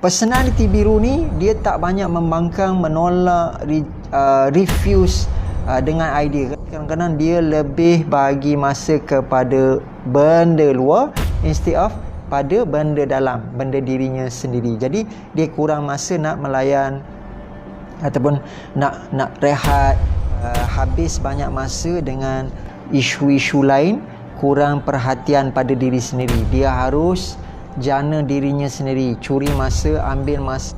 Personality biru ni dia tak banyak membangkang, menolak, refuse dengan idea. Kadang-kadang dia lebih bagi masa kepada benda luar instead of pada benda dalam, benda dirinya sendiri. Jadi dia kurang masa nak melayan ataupun nak rehat, habis banyak masa dengan isu-isu lain, kurang perhatian pada diri sendiri. Dia harus jana dirinya sendiri, curi masa, ambil masa,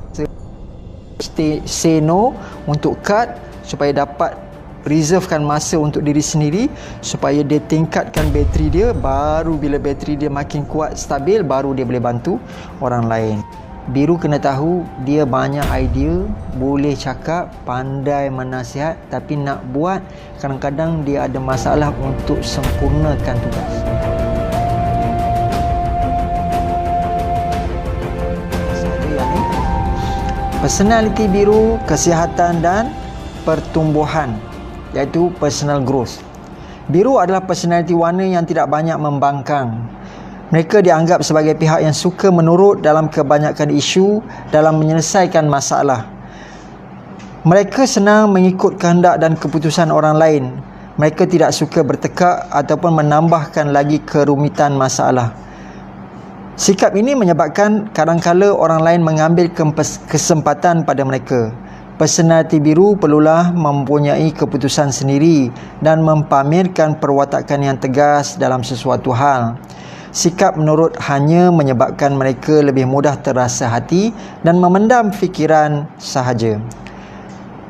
say no untuk cut supaya dapat reservekan masa untuk diri sendiri, supaya dia tingkatkan bateri dia. Baru bila bateri dia makin kuat, stabil, baru dia boleh bantu orang lain. Biru kena tahu dia banyak idea, boleh cakap, pandai menasihat, tapi nak buat kadang-kadang dia ada masalah untuk sempurnakan tugas. Personality biru, kesihatan dan pertumbuhan, iaitu personal growth. Biru adalah personality warna yang tidak banyak membangkang. Mereka dianggap sebagai pihak yang suka menurut dalam kebanyakan isu dalam menyelesaikan masalah. Mereka senang mengikut kehendak dan keputusan orang lain. Mereka tidak suka bertekak ataupun menambahkan lagi kerumitan masalah. Sikap ini menyebabkan kadangkala orang lain mengambil kesempatan pada mereka. Personality biru perlulah mempunyai keputusan sendiri dan mempamerkan perwatakan yang tegas dalam sesuatu hal. Sikap menurut hanya menyebabkan mereka lebih mudah terasa hati dan memendam fikiran sahaja.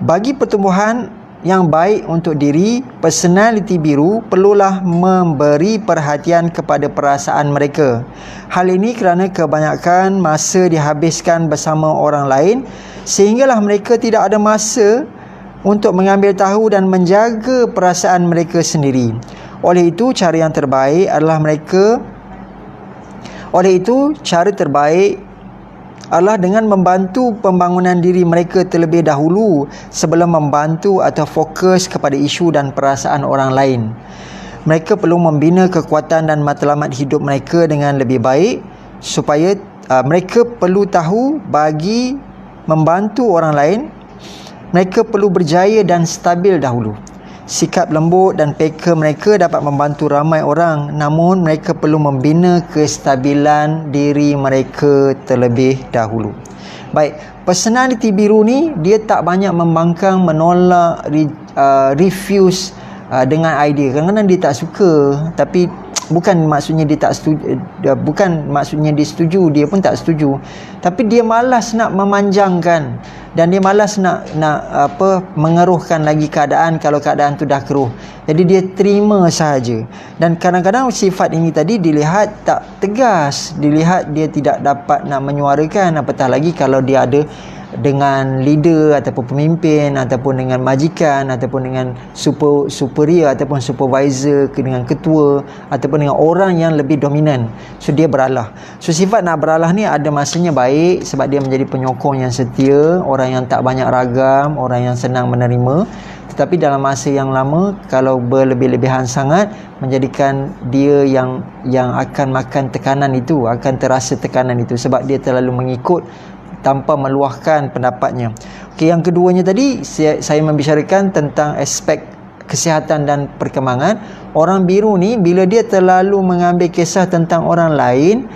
Bagi pertumbuhan yang baik untuk diri, personality biru perlulah memberi perhatian kepada perasaan mereka. Hal ini kerana kebanyakan masa dihabiskan bersama orang lain, sehinggalah mereka tidak ada masa untuk mengambil tahu dan menjaga perasaan mereka sendiri. Oleh itu, cara terbaik adalah dengan membantu pembangunan diri mereka terlebih dahulu sebelum membantu atau fokus kepada isu dan perasaan orang lain. Mereka perlu membina kekuatan dan matlamat hidup mereka dengan lebih baik, supaya mereka perlu tahu bagi membantu orang lain, mereka perlu berjaya dan stabil dahulu. Sikap lembut dan peka mereka dapat membantu ramai orang, namun mereka perlu membina kestabilan diri mereka terlebih dahulu. Baik, personality biru ni dia tak banyak membangkang, menolak, refuse dengan idea. Kadang-kadang dia tak suka, tapi bukan maksudnya dia tak setuju, bukan maksudnya dia setuju, dia pun tak setuju, tapi dia malas nak memanjangkan dan dia malas nak mengeruhkan lagi keadaan kalau keadaan tu dah keruh. Jadi dia terima sahaja. Dan kadang-kadang sifat ini tadi dilihat tak tegas, dilihat dia tidak dapat nak menyuarakan, apatah lagi kalau dia ada dengan leader ataupun pemimpin ataupun dengan majikan ataupun dengan superior ataupun supervisor, dengan ketua ataupun dengan orang yang lebih dominan. So dia beralah. So sifat nak beralah ni ada masanya baik sebab dia menjadi penyokong yang setia, orang yang tak banyak ragam, orang yang senang menerima. Tetapi dalam masa yang lama, kalau berlebih-lebihan sangat, menjadikan dia yang akan makan tekanan itu, akan terasa tekanan itu sebab dia terlalu mengikut tanpa meluahkan pendapatnya. Okey, yang keduanya tadi saya membicarakan tentang aspek kesihatan dan perkembangan. Orang biru ni bila dia terlalu mengambil kisah tentang orang lain,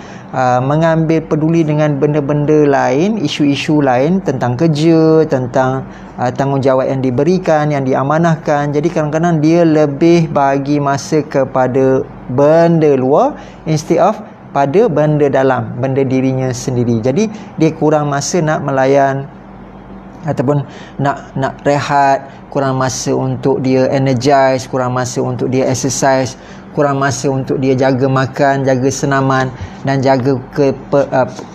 mengambil peduli dengan benda-benda lain, isu-isu lain tentang kerja, tentang tanggungjawab yang diberikan, yang diamanahkan. Jadi kadang-kadang dia lebih bagi masa kepada benda luar instead of pada benda dalam, benda dirinya sendiri. Jadi dia kurang masa nak melayan ataupun nak rehat, kurang masa untuk dia energize, kurang masa untuk dia exercise, kurang masa untuk dia jaga makan, jaga senaman dan jaga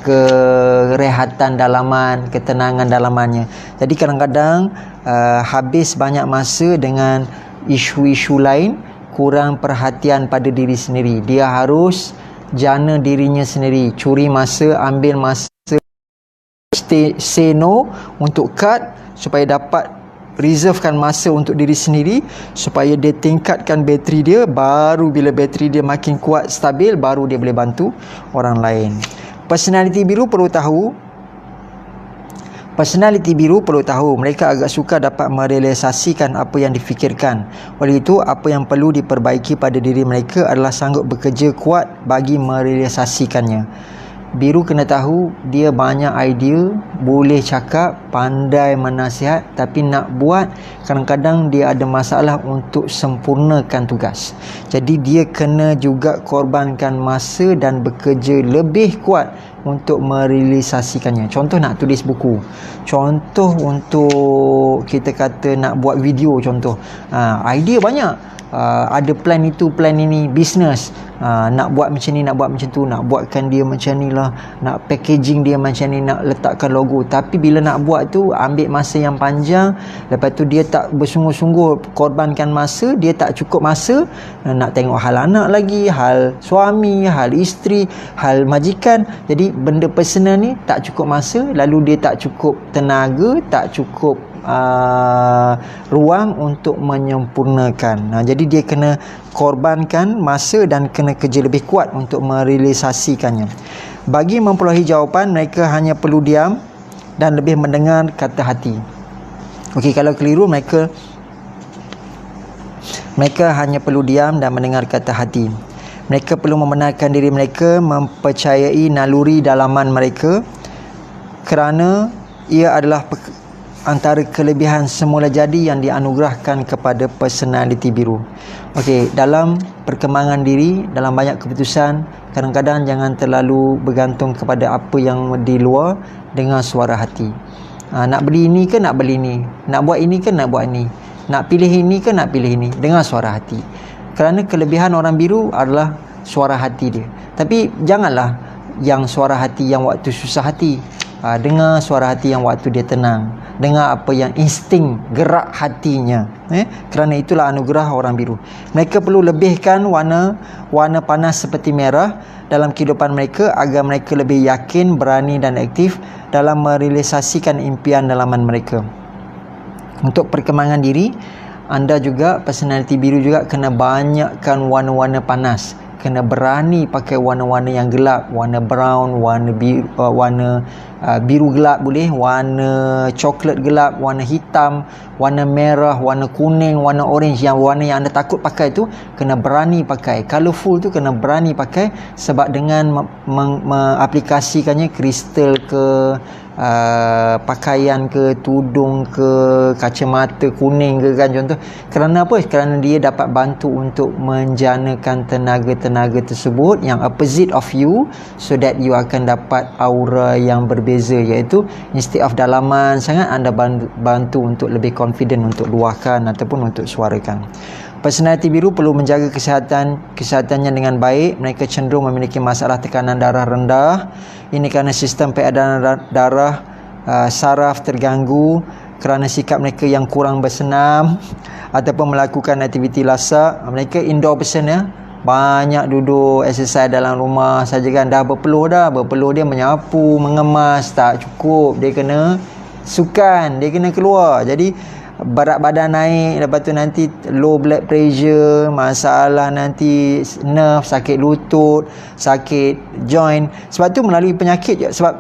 kerehatan dalaman, ketenangan dalamannya. Jadi kadang-kadang habis banyak masa dengan isu-isu lain, kurang perhatian pada diri sendiri. Dia harus jana dirinya sendiri, curi masa, ambil masa, say no untuk cut supaya dapat reservekan masa untuk diri sendiri, supaya dia tingkatkan bateri dia. Baru bila bateri dia makin kuat, stabil, baru dia boleh bantu orang lain. Personality biru perlu tahu Personaliti biru perlu tahu mereka agak suka dapat merealisasikan apa yang difikirkan. Oleh itu, apa yang perlu diperbaiki pada diri mereka adalah sanggup bekerja kuat bagi merealisasikannya. Biru kena tahu dia banyak idea, boleh cakap, pandai menasihat, tapi nak buat kadang-kadang dia ada masalah untuk sempurnakan tugas. Jadi dia kena juga korbankan masa dan bekerja lebih kuat untuk merealisasikannya. Contoh nak tulis buku, contoh untuk kita kata nak buat video, contoh idea banyak. Ada plan itu, plan ini, bisnes, nak buat macam ni, nak buat macam tu, nak buatkan dia macam ni lah, nak packaging dia macam ni, nak letakkan logo. Tapi bila nak buat tu ambil masa yang panjang, lepas tu dia tak bersungguh-sungguh korbankan masa, dia tak cukup masa nak tengok hal anak lagi, hal suami, hal isteri, hal majikan. Jadi benda personal ni tak cukup masa, lalu dia tak cukup tenaga, tak cukup ruang untuk menyempurnakan. Jadi dia kena korbankan masa dan kena kerja lebih kuat untuk merealisasikannya. Bagi memperolehi jawapan, mereka hanya perlu diam dan lebih mendengar kata hati. Okey, kalau keliru, mereka hanya perlu diam dan mendengar kata hati. Mereka perlu membenarkan diri mereka, mempercayai naluri dalaman mereka, kerana ia adalah antara kelebihan semula jadi yang dianugerahkan kepada personaliti biru. Okey, dalam perkembangan diri, dalam banyak keputusan, kadang-kadang jangan terlalu bergantung kepada apa yang di luar, dengar suara hati. Nak beli ini ke nak beli ini, nak buat ini ke nak buat ini, nak pilih ini ke nak pilih ini, dengar suara hati. Kerana kelebihan orang biru adalah suara hati dia. Tapi janganlah yang suara hati yang waktu susah hati. Dengar suara hati yang waktu dia tenang. Dengar apa yang insting gerak hatinya. Kerana itulah anugerah orang biru. Mereka perlu lebihkan warna panas seperti merah dalam kehidupan mereka agar mereka lebih yakin, berani dan aktif dalam merealisasikan impian dalaman mereka. Untuk perkembangan diri, anda juga, personaliti biru juga kena banyakkan warna-warna panas. Kena berani pakai warna-warna yang gelap, warna brown, warna biru gelap boleh, warna coklat gelap, warna hitam, warna merah, warna kuning, warna orange, yang warna yang anda takut pakai tu kena berani pakai. Colourful tu kena berani pakai, sebab dengan mengaplikasikannya kristal ke, pakaian ke, tudung ke, kacamata kuning ke kan, contoh. Kerana apa? Kerana dia dapat bantu untuk menjanakan tenaga-tenaga tersebut yang opposite of you, so that you akan dapat aura yang berbeza, iaitu instead of dalaman sangat, anda bantu untuk lebih confident untuk luahkan ataupun untuk suarakan. Personaliti biru perlu menjaga kesehatannya dengan baik. Mereka cenderung memiliki masalah tekanan darah rendah. Ini kerana sistem peredaran darah saraf terganggu, kerana sikap mereka yang kurang bersenam ataupun melakukan aktiviti lasak. Mereka indoor person ya. Banyak duduk exercise dalam rumah saja kan, dah berpeluh dia menyapu, mengemas tak cukup, dia kena sukan, dia kena keluar. Jadi berat badan naik, lepas tu nanti low blood pressure, masalah nanti nerve, sakit lutut, sakit joint. Sebab tu melalui penyakit je. Sebab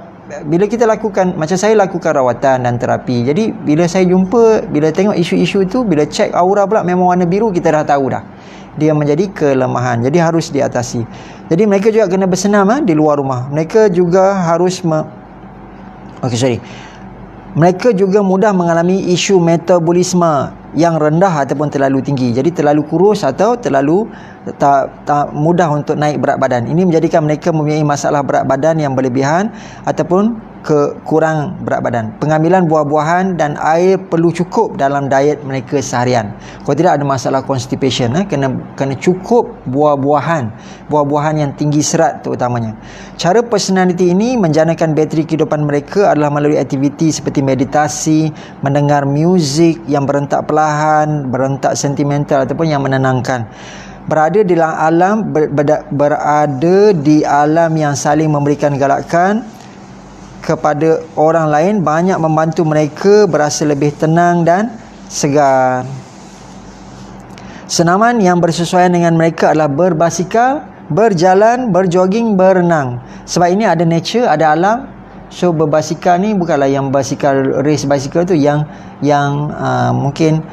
bila kita lakukan, macam saya lakukan rawatan dan terapi, jadi bila saya jumpa, bila tengok isu-isu tu, bila cek aura pula memang warna biru, kita dah tahu dah dia menjadi kelemahan, jadi harus diatasi. Jadi mereka juga kena bersenam di luar rumah. Mereka juga harus mereka juga mudah mengalami isu metabolisme yang rendah ataupun terlalu tinggi. Jadi terlalu kurus atau terlalu tak mudah untuk naik berat badan. Ini menjadikan mereka mempunyai masalah berat badan yang berlebihan ataupun kurang berat badan. Pengambilan buah-buahan dan air perlu cukup dalam diet mereka seharian. Kalau tidak ada masalah constipation, kena cukup buah-buahan yang tinggi serat terutamanya. Cara personaliti ini menjanakan bateri kehidupan mereka adalah melalui aktiviti seperti meditasi, mendengar muzik yang berentak perlahan, berentak sentimental ataupun yang menenangkan. Berada di alam yang saling memberikan galakan kepada orang lain banyak membantu mereka berasa lebih tenang dan segar. Senaman yang bersesuaian dengan mereka adalah berbasikal, berjalan, berjoging, berenang. Sebab ini ada nature, ada alam, So berbasikal ni bukanlah yang basikal race bicycle tu, yang mungkin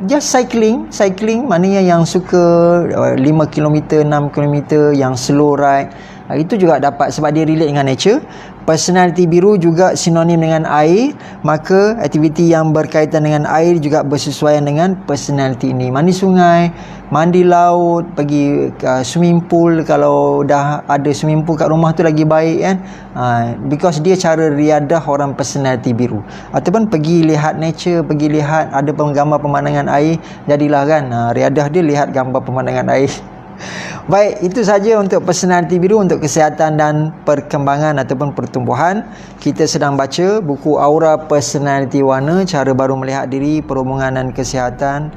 just cycling, maknanya yang suka 5 km, 6 km, yang slow ride. Itu juga dapat sebab dia relate dengan nature. Personality biru juga sinonim dengan air, maka aktiviti yang berkaitan dengan air juga bersesuaian dengan personality ini. Mandi sungai, mandi laut, pergi swimming pool. Kalau dah ada swimming pool kat rumah tu lagi baik kan, because dia cara riadah orang personality biru. Ataupun pergi lihat nature, pergi lihat ada gambar pemandangan air, jadilah kan riadah dia lihat gambar pemandangan air. Baik, itu saja untuk personality biru, untuk kesihatan dan perkembangan ataupun pertumbuhan. Kita sedang baca buku Aura Personality Warna, cara baru melihat diri, perhubungan dan kesihatan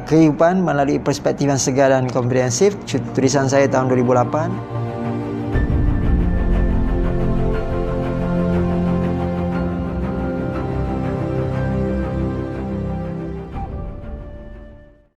kehidupan melalui perspektif yang segar dan komprehensif. Tulisan saya tahun 2008.